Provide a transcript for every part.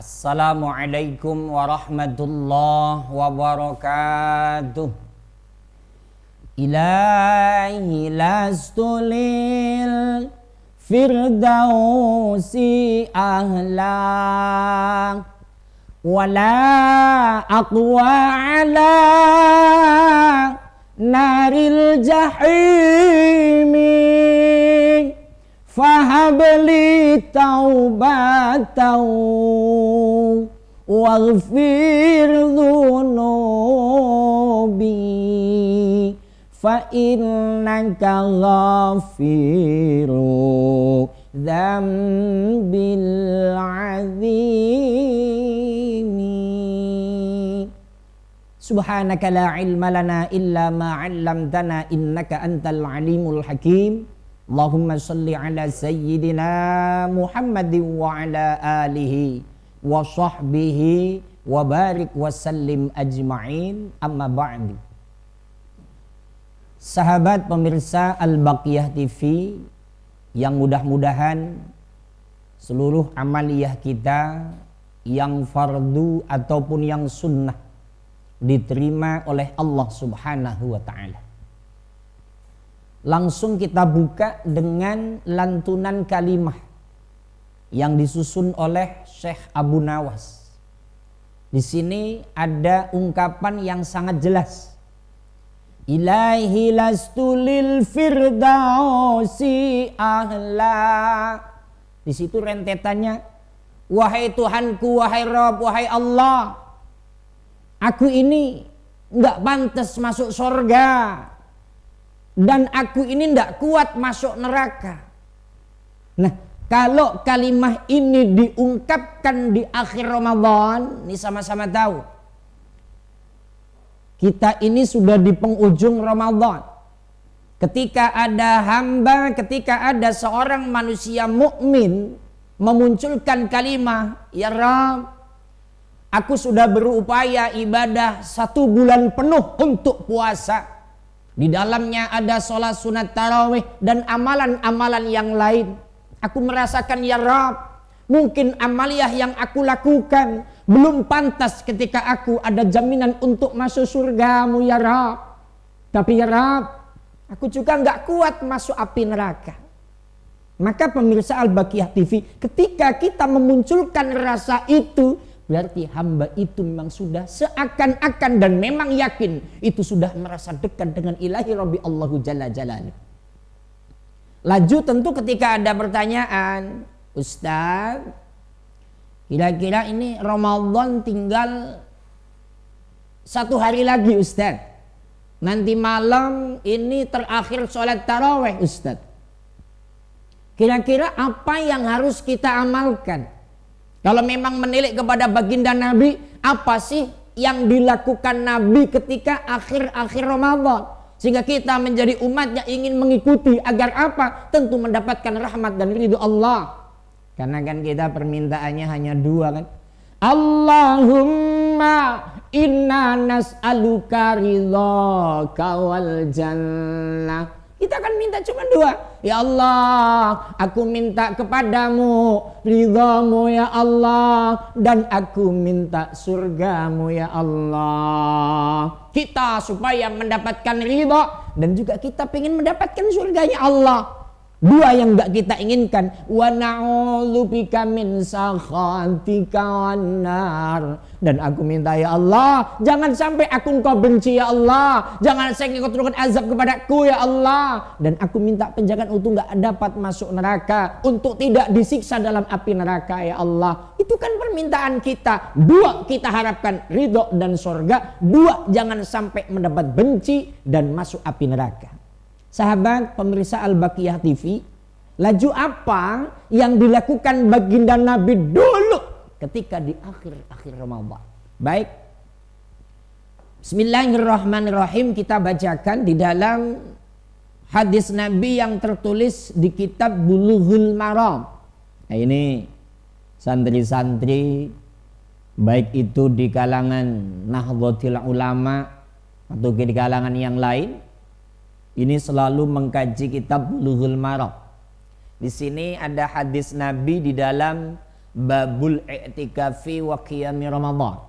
Assalamualaikum warahmatullahi wabarakatuh. Ilahi lastulil firdausi ahla wala aqwa ala naril jahimi fahabli taubatau waghfir dhunubi fa innaka ghafiru dzambil azimi. Subhanaka la ilma lana illa ma 'allamtana innaka antal alimul hakim. Allahumma salli ala sayyidina Muhammadin wa ala alihi wa sahbihi wa barik wa sallim ajma'in, amma ba'du. Sahabat pemirsa Al-Baqiyah TV, yang mudah-mudahan seluruh amaliyah kita yang fardu ataupun yang sunnah diterima oleh Allah Subhanahu wa ta'ala. Langsung kita buka dengan lantunan kalimah yang disusun oleh Syekh Abu Nawas. Di sini ada ungkapan yang sangat jelas. Ilahi lastulil firdausi ahla. Di situ rentetannya, wahai Tuhanku, wahai Rabb, wahai Allah, aku ini enggak pantas masuk surga. Dan aku ini tidak kuat masuk neraka. Nah, kalau kalimah ini diungkapkan di akhir Ramadan, ini sama-sama tahu, kita ini sudah di penghujung Ramadan. Ketika ada hamba, ketika ada seorang manusia mukmin memunculkan kalimah, ya Rabb, aku sudah berupaya ibadah 1 bulan penuh untuk puasa. Di dalamnya ada sholat sunat tarawih dan amalan-amalan yang lain. Aku merasakan, ya Rabb, mungkin amaliyah yang aku lakukan belum pantas ketika aku ada jaminan untuk masuk surgamu, ya Rabb. Tapi ya Rabb, aku juga nggak kuat masuk api neraka. Maka pemirsa Al-Baqiyah TV, ketika kita memunculkan rasa itu, berarti hamba itu memang sudah seakan-akan dan memang yakin itu sudah merasa dekat dengan ilahi Rabbi Allahu Jalla Jalaluh. Laju tentu ketika ada pertanyaan, Ustaz, kira-kira ini Ramadan tinggal 1 hari lagi Ustaz. Nanti malam ini terakhir sholat tarawih Ustaz. Kira-kira apa yang harus kita amalkan? Kalau memang menilik kepada baginda Nabi, apa sih yang dilakukan Nabi ketika akhir-akhir Ramadan? Sehingga kita menjadi umatnya ingin mengikuti agar apa? Tentu mendapatkan rahmat dan ridho Allah. Karena kan kita permintaannya hanya 2 kan. Allahumma inna nas'aluka ridhaka wal jannah. Kita akan minta cuma 2. Ya Allah, aku minta kepadamu ridhamu ya Allah, dan aku minta surgamu ya Allah. Kita supaya mendapatkan ridha dan juga kita ingin mendapatkan surganya Allah. 2 yang enggak kita inginkan. Wa na'udzubika min sakhatika wan nar. Dan aku minta ya Allah, jangan sampai aku engkau benci ya Allah. Jangan sampai engkau turunkan azab kepadaku ya Allah. Dan aku minta penjagaan untuk enggak dapat masuk neraka, untuk tidak disiksa dalam api neraka ya Allah. Itu kan permintaan kita. 2 kita harapkan ridho dan surga. 2 jangan sampai mendapat benci dan masuk api neraka. Sahabat pemirsa Al-Baqiyah TV, laju apa yang dilakukan baginda Nabi dulu ketika di akhir-akhir Ramadan? Baik, Bismillahirrahmanirrahim, kita bacakan di dalam hadis Nabi yang tertulis di kitab Bulughul Maram. Nah ini santri-santri baik itu di kalangan Nahdlatul Ulama atau di kalangan yang lain, ini selalu mengkaji kitab Bulughul Maram. Di sini ada hadis Nabi di dalam babul i'tikafi wa qiyami Ramadan.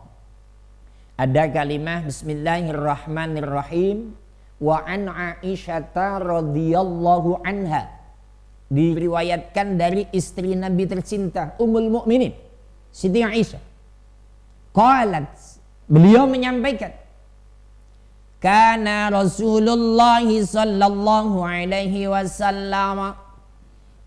Ada kalimah bismillahirrahmanirrahim wa an Aisyata radhiyallahu anha, diriwayatkan dari istri Nabi tercinta Ummul Mukminin Siti Aisyah. Qalat, beliau menyampaikan, kana Rasulullah sallallahu alaihi wasallam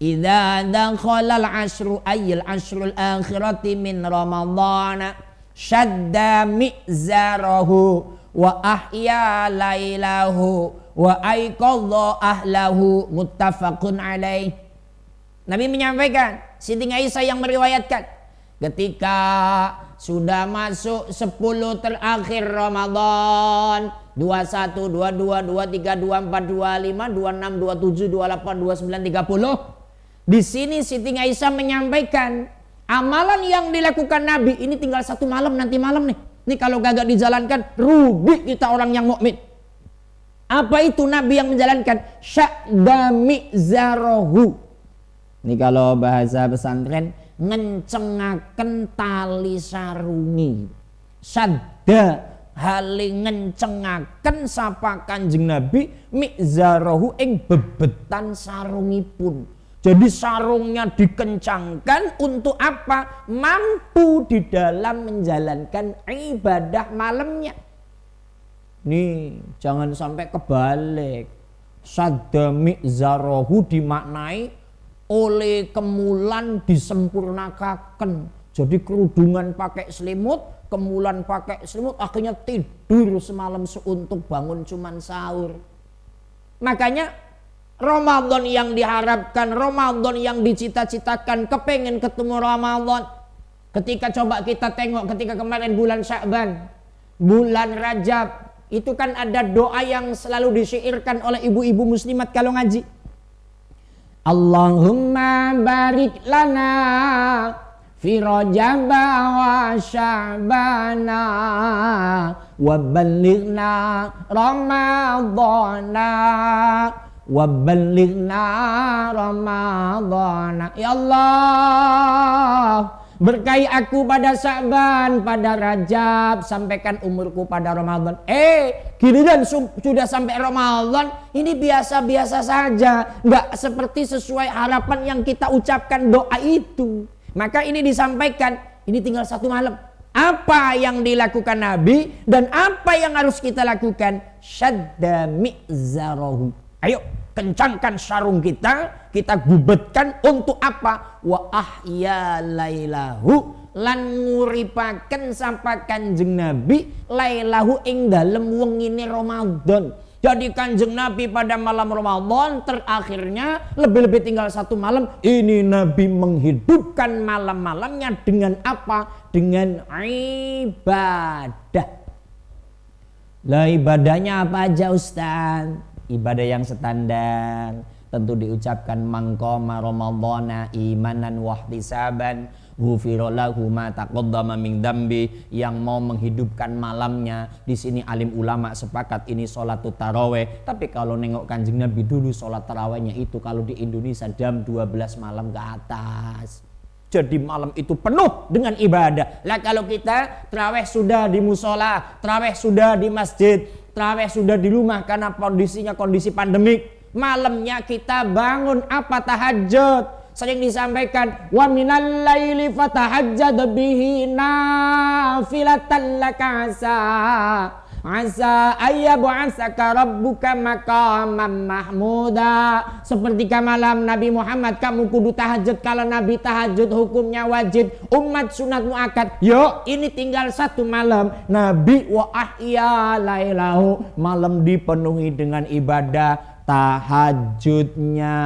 idza dakhala al-ashru ay al-ashrul akhirati min Ramadhan shadda mi'zarahu wa ahya lailahu wa aiqadha ahlahu, muttafaqun alaih. Nabi menyampaikan, Siti Aisyah yang meriwayatkan, ketika sudah masuk 10 terakhir Ramadan, 21, 22, 23, 24, 25, 26, 27, 28, 29, 30. Di sini Siti Aisyah menyampaikan amalan yang dilakukan Nabi ini tinggal 1 malam, nanti malam nih. Ini kalau gagak dijalankan rugi kita orang yang mukmin. Apa itu Nabi yang menjalankan? Sya'dami zarohu. Ini kalau bahasa pesantren, ngencengaken tali sarungi. Sadda hali ngencengaken sapa Kanjeng Nabi mi'zarahu ing bebetan sarungipun. Jadi sarungnya dikencangkan untuk apa? Mampu di dalam menjalankan ibadah malamnya. Nih, jangan sampai kebalik. Sadda mi'zarahu dimaknai oleh kemulan disempurnakaken. Jadi kerudungan pakai selimut, kemulan pakai selimut, akhirnya tidur semalam seuntuk, bangun cuman sahur. Makanya Ramadan yang diharapkan, Ramadan yang dicita-citakan, kepengen ketemu Ramadan. Ketika coba kita tengok ketika kemarin bulan Sya'ban, bulan Rajab, itu kan ada doa yang selalu disyairkan oleh ibu-ibu muslimat kalau ngaji. Allahumma barik lana fi Rajab wa Sya'bana wa ballighna Ramadana wa ballighna Ramadana. Ya Allah, berkahi aku pada Sya'ban, pada Rajab, sampaikan umurku pada Ramadan. Giliran sudah sampai Ramadan, ini biasa-biasa saja, nggak seperti sesuai harapan yang kita ucapkan doa itu. Maka ini disampaikan, ini tinggal 1 malam. Apa yang dilakukan Nabi dan apa yang harus kita lakukan? Syadda mi'zarahu. Ayo kencangkan sarung kita gubetkan untuk apa? Wa ahya lailahu, lan nguripaken sapa Kanjeng Nabi lailahu ing dalem wengine Ramadan. Jadi Kanjeng Nabi pada malam Ramadan terakhirnya lebih-lebih tinggal 1 malam, ini Nabi menghidupkan malam-malamnya dengan apa? Dengan ibadah. Lah ibadahnya apa aja Ustaz? Ibadah yang standar tentu diucapkan mangqama ramadhana imanan wahtisaban ghufira lahu ma taqaddama min dambi. Yang mau menghidupkan malamnya, di sini alim ulama sepakat ini sholatut taraweh. Tapi kalau nengok Kanjeng Nabi dulu, sholat tarawehnya itu kalau di Indonesia jam 12 malam ke atas. Jadi malam itu penuh dengan ibadah. Lah kalau kita taraweh sudah di musola, taraweh sudah di masjid, taraweh sudah di rumah karena kondisinya kondisi pandemik, malamnya kita bangun apa? Tahajud. Sering disampaikan, wa minal laili fatahajjad bihi nafilatan laka asa ayyab'atsaka rabbuka maqaman mahmuda. Seperti malam Nabi Muhammad kamu kudu tahajud. Kalau Nabi tahajud hukumnya wajib, umat sunat muakkad. Yuk, ini tinggal 1 malam. Nabi wa ahya lailahu, malam dipenuhi dengan ibadah tahajudnya.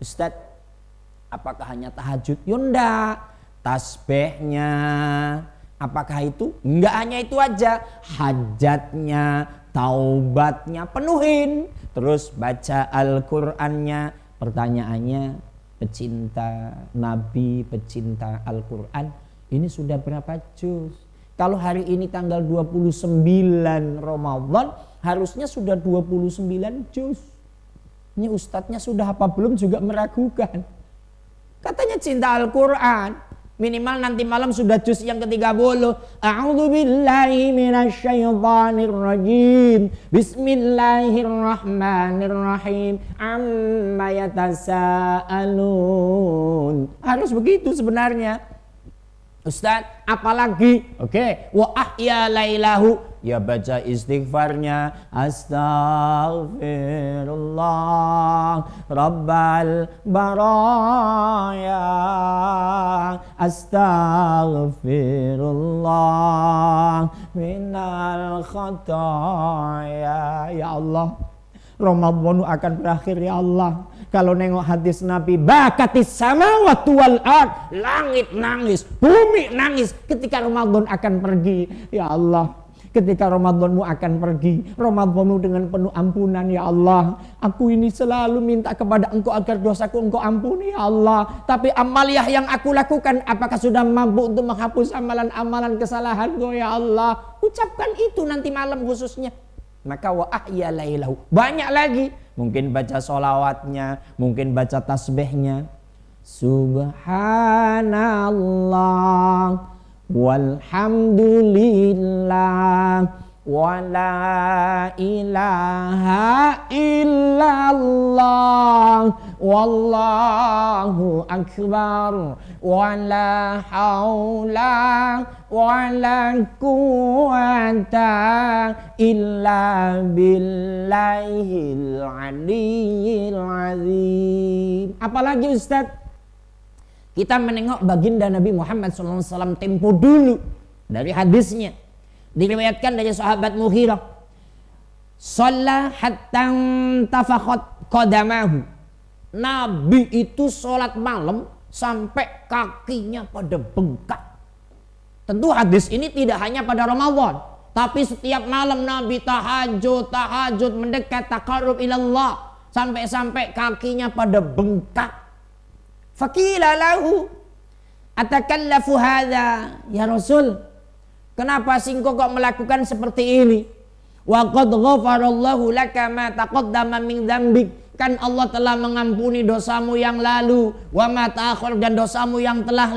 Ustaz, apakah hanya tahajud? Yunda, tasbihnya. Apakah itu? Enggak hanya itu aja. Hajatnya, taubatnya penuhin. Terus baca Al-Qur'annya. Pertanyaannya, pecinta Nabi, pecinta Al-Qur'an, ini sudah berapa juz? Kalau hari ini tanggal 29 Ramadan, harusnya sudah 29 juz. Ini ustadznya sudah apa belum juga meragukan. Katanya cinta Al-Quran. Minimal nanti malam sudah juz yang ke-30. A'udzubillahi minasyaitonirrajim. Bismillahirrahmanirrahim. Amma yatasaalun. Harus begitu sebenarnya. Ustaz, apalagi? Oke, wa ahya lailahu, ya baca istighfarnya. Astaghfirullah Rabbal baraya. Astaghfirullah minal khataya. Ya Allah, Ramadan akan berakhir ya Allah. Kalau nengok hadis Nabi, bakatis samawati wal ard, langit nangis, bumi nangis ketika Ramadan akan pergi. Ya Allah, ketika Ramadanmu akan pergi, Ramadanmu dengan penuh ampunan ya Allah. Aku ini selalu minta kepada Engkau agar dosaku Engkau ampuni ya Allah. Tapi amaliyah yang aku lakukan, apakah sudah mampu untuk menghapus amalan-amalan kesalahanku ya Allah? Ucapkan itu nanti malam khususnya. Maka wa ahya lailahu, banyak lagi, mungkin baca sholawatnya, mungkin baca tasbihnya. Subhanallah walhamdulillah wa la ilaha illallah wallahu akbar wa la haula wa la quwata illa billahil aliyyil azim. Apalagi Ustaz? Kita menengok baginda Nabi Muhammad SAW tempo dulu dari hadisnya. Diriwayatkan dari sahabat Mughirah. Shalla hatta tafakhat qadamahu. Nabi itu sholat malam sampai kakinya pada bengkak. Tentu hadis ini tidak hanya pada Ramadan, tapi setiap malam Nabi tahajud mendekat taqarrub ilallah sampai-sampai kakinya pada bengkak. Faqila lahu atakallafu hadza ya Rasul, kenapa sih engkau kok melakukan seperti ini? Wa qad ghafarallahu laka ma taqaddama min dzambik, kan Allah telah mengampuni dosamu yang lalu, wa ma ta'akhir, dan dosamu yang telah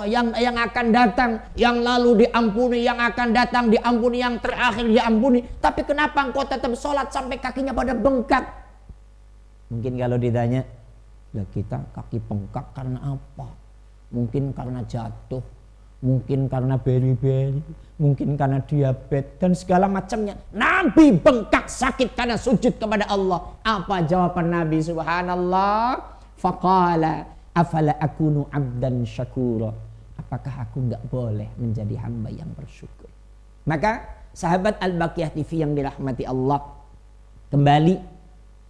yang akan datang, yang lalu diampuni, yang akan datang diampuni, yang terakhir diampuni. Tapi kenapa engkau tetap sholat sampai kakinya pada bengkak? Mungkin kalau ditanya, ya kita kaki bengkak karena apa? Mungkin karena jatuh, mungkin karena beri-beri, mungkin karena diabetes dan segala macamnya. Nabi bengkak sakit karena sujud kepada Allah. Apa jawaban Nabi? Subhanallah. Faqala afala akunu abdan syakura. Apakah aku enggak boleh menjadi hamba yang bersyukur? Maka sahabat Al-Baqiyah TV yang dirahmati Allah, kembali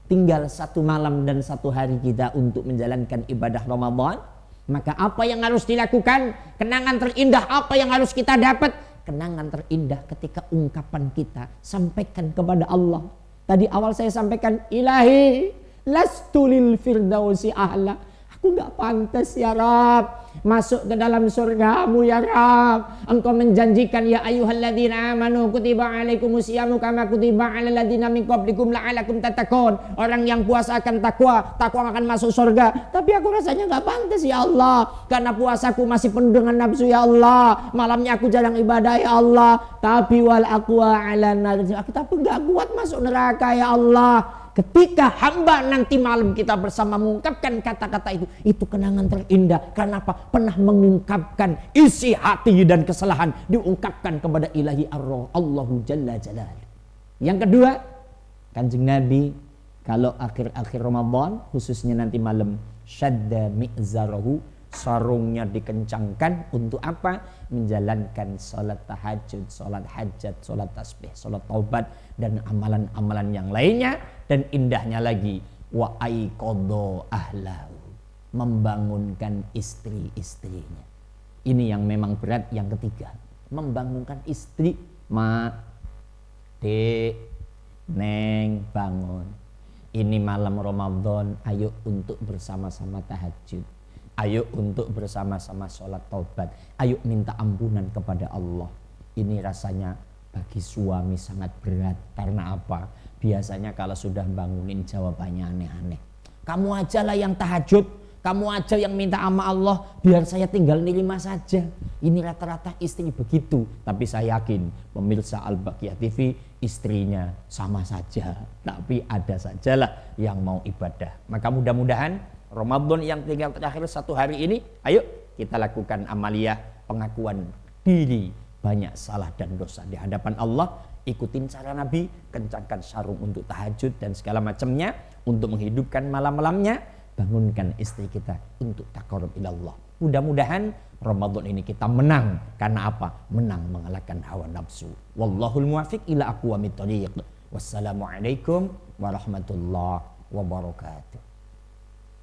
tinggal satu malam dan satu hari kita untuk menjalankan ibadah Ramadan. Maka apa yang harus dilakukan? Kenangan terindah apa yang harus kita dapat? Kenangan terindah ketika ungkapan kita sampaikan kepada Allah. Tadi awal saya sampaikan, ilahi lastu lil firdausi ahla. Aku gak pantas ya Rabb masuk ke dalam surgamu ya Rabb. Engkau menjanjikan ya ayyuhalladzina amanu kutiba alaikumusyiyamu kama kutiba alal ladzina min qablikum la'alakum tattaqun. Orang yang puasa akan takwa akan masuk surga. Tapi aku rasanya gak pantas ya Allah, karena puasaku masih penuh dengan nafsu ya Allah. Malamnya aku jarang ibadah ya Allah. Tapi wal aqwa ala nar, tapi gak kuat masuk neraka ya Allah. Ketika hamba nanti malam kita bersama mengungkapkan kata-kata itu kenangan terindah. Karena apa? Pernah mengungkapkan isi hati dan kesalahan, diungkapkan kepada ilahi Allahu Jalla Jalal. Yang kedua, Kanjeng Nabi kalau akhir-akhir Ramadan, khususnya nanti malam, syadda mi'zarahu, sarungnya dikencangkan untuk apa? Menjalankan sholat tahajud, sholat hajat, sholat tasbih, sholat taubat, dan amalan-amalan yang lainnya. Dan indahnya lagi, wa aiqadha ahlahu, membangunkan istri-istrinya. Ini yang memang berat. Yang ketiga, membangunkan istri. Ma, dek, neng, bangun. Ini malam Ramadan, ayo untuk bersama-sama tahajud. Ayo untuk bersama-sama sholat taubat. Ayo minta ampunan kepada Allah. Ini rasanya bagi suami sangat berat. Karena apa? Biasanya kalau sudah bangunin jawabannya aneh-aneh. Kamu aja lah yang tahajud. kamu aja yang minta sama Allah, biar saya tinggal nerima saja. Ini rata-rata istri begitu. Tapi saya yakin pemirsa Al-Baqiyah TV, istrinya sama saja. Tapi ada sajalah yang mau ibadah. Maka mudah-mudahan Ramadan yang tinggal terakhir 1 hari ini, ayo kita lakukan amaliyah pengakuan diri banyak salah dan dosa di hadapan Allah. Ikutin cara Nabi, kencangkan sarung untuk tahajud dan segala macamnya, untuk menghidupkan malam-malamnya, bangunkan istri kita untuk taqarrub ilallah. Mudah-mudahan Ramadan ini kita menang. Karena apa? Menang mengalahkan hawa nafsu. Wallahul muwaffiq ila aqwamit thoriq. Wassalamualaikum warahmatullahi wabarakatuh.